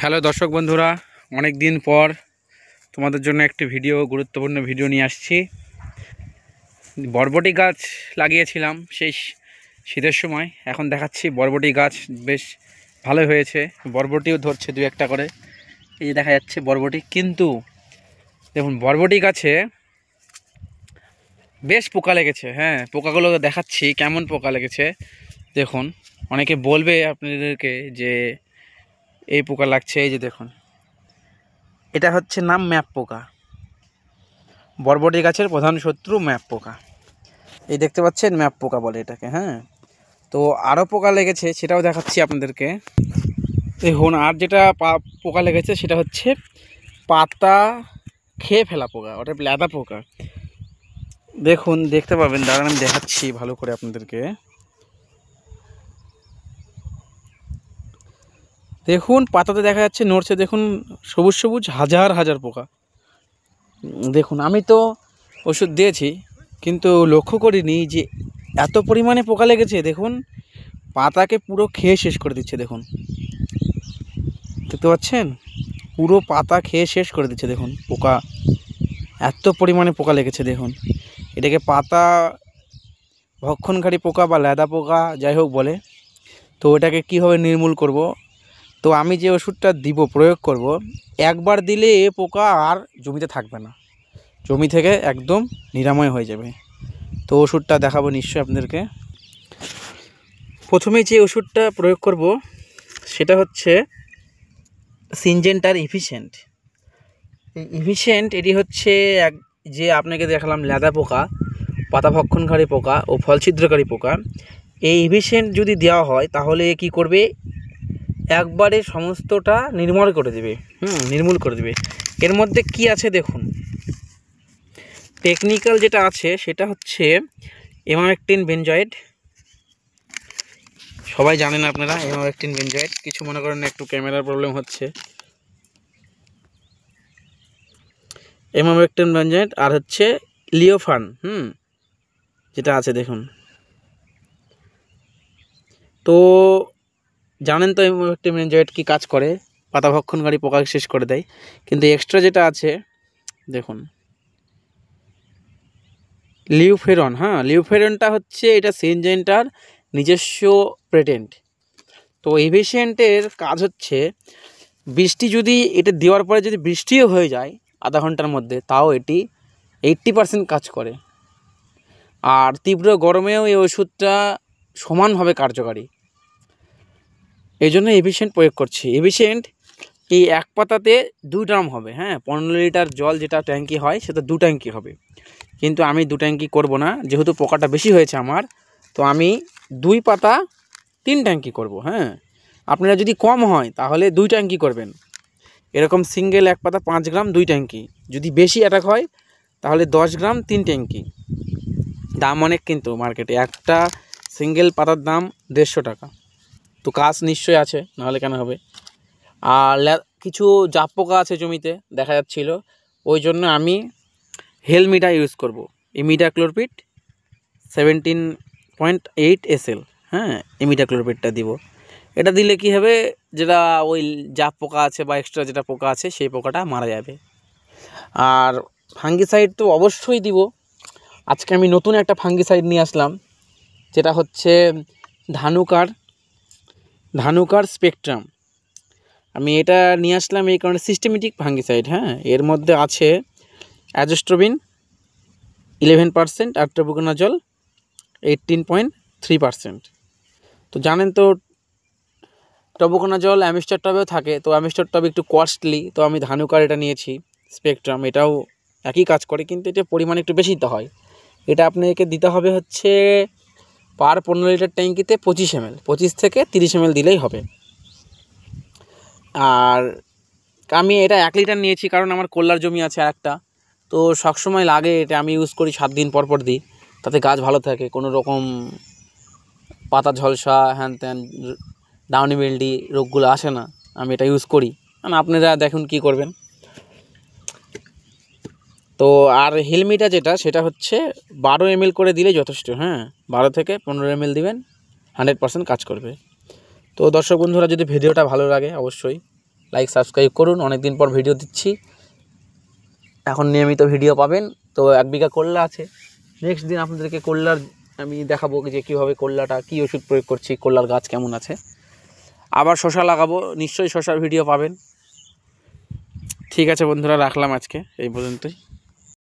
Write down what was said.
Hello দর্শক বন্ধুরা, অনেক দিন পর তোমাদের জন্য একটি গুরুত্বপূর্ণ ভিডিও নিয়ে আসছি। বরবটি গাছ লাগিয়েছিলাম সেই শীতের সময়। এখন দেখাচ্ছি বরবটি গাছ বেশ ভালোই হয়েছে, বরবটিও ধরছে দু একটা করে। এই দেখা যাচ্ছে বরবটি, কিন্তু দেখুন বরবটি গাছে বেশ পোকা লেগেছে। হ্যাঁ, পোকাগুলো দেখাচ্ছি কেমন পোকা লেগেছে দেখুন। অনেকে বলবে আপনাদেরকে যে এই পোকা লাগছে, এই যে দেখুন, এটা হচ্ছে নাম ম্যাপ পোকা। বরবটি গাছের প্রধান শত্রু ম্যাপ পোকা। এই দেখতে পাচ্ছেন, ম্যাপ পোকা বলে এটাকে। হ্যাঁ, তো আরও পোকা লেগেছে, সেটাও দেখাচ্ছি আপনাদেরকে। দেখুন, আর যেটা পোকা লেগেছে সেটা হচ্ছে পাতা খেয়ে ফেলা পোকা, ওটা লেদা পোকা। দেখুন, দেখতে পাবেন, দাঁড়ান আমি দেখাচ্ছি ভালো করে আপনাদেরকে। দেখুন, পাতাতে দেখা যাচ্ছে নড়ছে, দেখুন সবুজ সবুজ হাজার হাজার পোকা। দেখুন, আমি তো ওষুধ দিয়েছি, কিন্তু লক্ষ্য করিনি যে এত পরিমাণে পোকা লেগেছে। দেখুন, পাতাকে পুরো খেয়ে শেষ করে দিচ্ছে। দেখুন, দেখতে পাচ্ছেন, পুরো পাতা খেয়ে শেষ করে দিচ্ছে। দেখুন পোকা, এত পরিমাণে পোকা লেগেছে। দেখুন, এটাকে পাতা ভক্ষণকারী পোকা বা লেদা পোকা যাই হোক বলে। তো এটাকে কীভাবে নির্মূল করব? তো আমি যে ওষুধটা দিব, প্রয়োগ করব, একবার দিলে এ পোকা আর জমিতে থাকবে না, জমি থেকে একদম নিরাময় হয়ে যাবে। তো ওষুধটা দেখাবো নিশ্চয়ই আপনাদেরকে। প্রথমে যে ওষুধটা প্রয়োগ করব সেটা হচ্ছে সিনজেন্টার ইফিশিয়েন্ট। এটি হচ্ছে যে আপনাকে দেখালাম লেদা পোকা, পাতা ভক্ষণকারী পোকা ও ফল ছিদ্রকারী পোকা। এই ইফিশিয়েন্ট যদি দেওয়া হয় তাহলে কি করবে, একবারে সমস্তটা নির্মূল করে দেবে। এর মধ্যে কি আছে দেখুন, টেকনিক্যাল যেটা আছে সেটা হচ্ছে ইমামেকটিন বেনজয়েড। সবাই জানেন আপনারা ইমামেকটিন বেনজয়েড, কিছু মনে করেন না, একটু ক্যামেরার প্রবলেম হচ্ছে। ইমামেকটিন বেনজয়েড আর হচ্ছে লিওফান, যেটা আছে দেখুন। তো জানেন তো ইমামেকটিন বেনজয়েড কী কাজ করে, পাতা ভক্ষণকারী পোকাকে শেষ করে দেয়। কিন্তু এক্সট্রা যেটা আছে দেখুন, লিউফেরন। লিউফেরনটা হচ্ছে এটা সিনজেন্টার নিজস্ব পেটেন্ট। তো এভিসেন্টের কাজ হচ্ছে, বৃষ্টি যদি এটা দেওয়ার পরে যদি বৃষ্টিও হয়ে যায় আধা ঘন্টার মধ্যে, তাও এটি 80% কাজ করে। আর তীব্র গরমেও এই ওষুধটা সমানভাবে কার্যকারী। এই জন্য এভিসেন্ট প্রয়োগ করছি। এভিসেন্ট এই এক পাতাতে 2 ড্রাম হবে। 15 লিটার জল যেটা ট্যাঙ্কি হয় সেটা 2 ট্যাঙ্কি হবে। কিন্তু আমি 2 ট্যাঙ্কি করব না, যেহেতু পোকাটা বেশি হয়েছে আমার। তো আমি 2 পাতা 3 ট্যাঙ্কি করব। আপনারা যদি কম হয় তাহলে 2 ট্যাঙ্কি করবেন। এরকম সিঙ্গেল এক পাতা 5 গ্রাম 2 ট্যাঙ্কি। যদি বেশি অ্যাটাক হয় তাহলে 10 গ্রাম 3 ট্যাঙ্কি। দাম অনেক, কিন্তু মার্কেটে একটা সিঙ্গেল পাতার দাম 150 টাকা। তো কাজ নিশ্চয়ই আছে, নাহলে কেন হবে। আর কিছু জাপ পোকা আছে জমিতে দেখা যাচ্ছিল, ওই জন্য আমি হেলমিটা ইউজ করব। Imidacloprid 17.8 SL। ইমিডাক্লোরপিডটা দিব। এটা দিলে কি হবে, যেটা ওই জাপ পোকা আছে বা এক্সট্রা যেটা পোকা আছে সেই পোকাটা মারা যাবে। আর ফাঙ্গিসাইড তো অবশ্যই দিব। আজকে আমি নতুন একটা ফাঙ্গিসাইড নিয়ে আসলাম, যেটা হচ্ছে ধানুকার স্পেকট্রাম। আমি এটা নিয়ে আসলাম এই কারণে, সিস্টেমেটিক ফাঙ্গিসাইড। এর মধ্যে আছে অ্যাজোস্ট্রোবিন 11% আর ট্রোপিকোনাজল 18.3%। তো জানেন তো ট্রোপিকোনাজল অ্যামিস্টার টবেও থাকে, তো অ্যামিস্টার টব একটু কস্টলি। তো আমি ধানুকার এটা নিয়েছি স্পেকট্রাম, এটাও একই কাজ করে, কিন্তু এটা পরিমাণ একটু বেশি দিতে হয়। এটা আপনাকে দিতে হবে হচ্ছে পার 15 লিটার ট্যাঙ্কিতে 25 ml, 25 থেকে 30 ml দিলেই হবে। আর আমি এটা 1 লিটার নিয়েছি, কারণ আমার কল্লার জমি আছে আরেকটা। তো সবসময় লাগে, এটা আমি ইউজ করি 7 দিন পর দিই, তাতে গাছ ভালো থাকে, কোনো রকম পাতা ঝলসা হ্যান ত্যান ডাউনি মিল্ডি রোগগুলো আসে না। আমি এটা ইউজ করি, মানে আপনারা দেখুন কি করবেন। তো আর হেলমিটা যেটা, সেটা হচ্ছে 12 ml করে দিলে যথেষ্ট। 12 থেকে 15 ml দিবেন, 100% কাজ করবে। তো দর্শক বন্ধুরা, যদি ভিডিওটা ভালো লাগে অবশ্যই লাইক সাবস্ক্রাইব করুন। অনেক দিন পর ভিডিও দিচ্ছি, এখন নিয়মিত ভিডিও পাবেন। তো 1 বিঘা করলা আছে, নেক্সট দিন আপনাদেরকে করলার আমি দেখাবো যে কীভাবে করলাটা কী ওষুধ প্রয়োগ করছি, করলার গাছ কেমন আছে। আবার শশা লাগাবো, নিশ্চয়ই শশার ভিডিও পাবেন। ঠিক আছে বন্ধুরা, রাখলাম আজকে এই পর্যন্তই।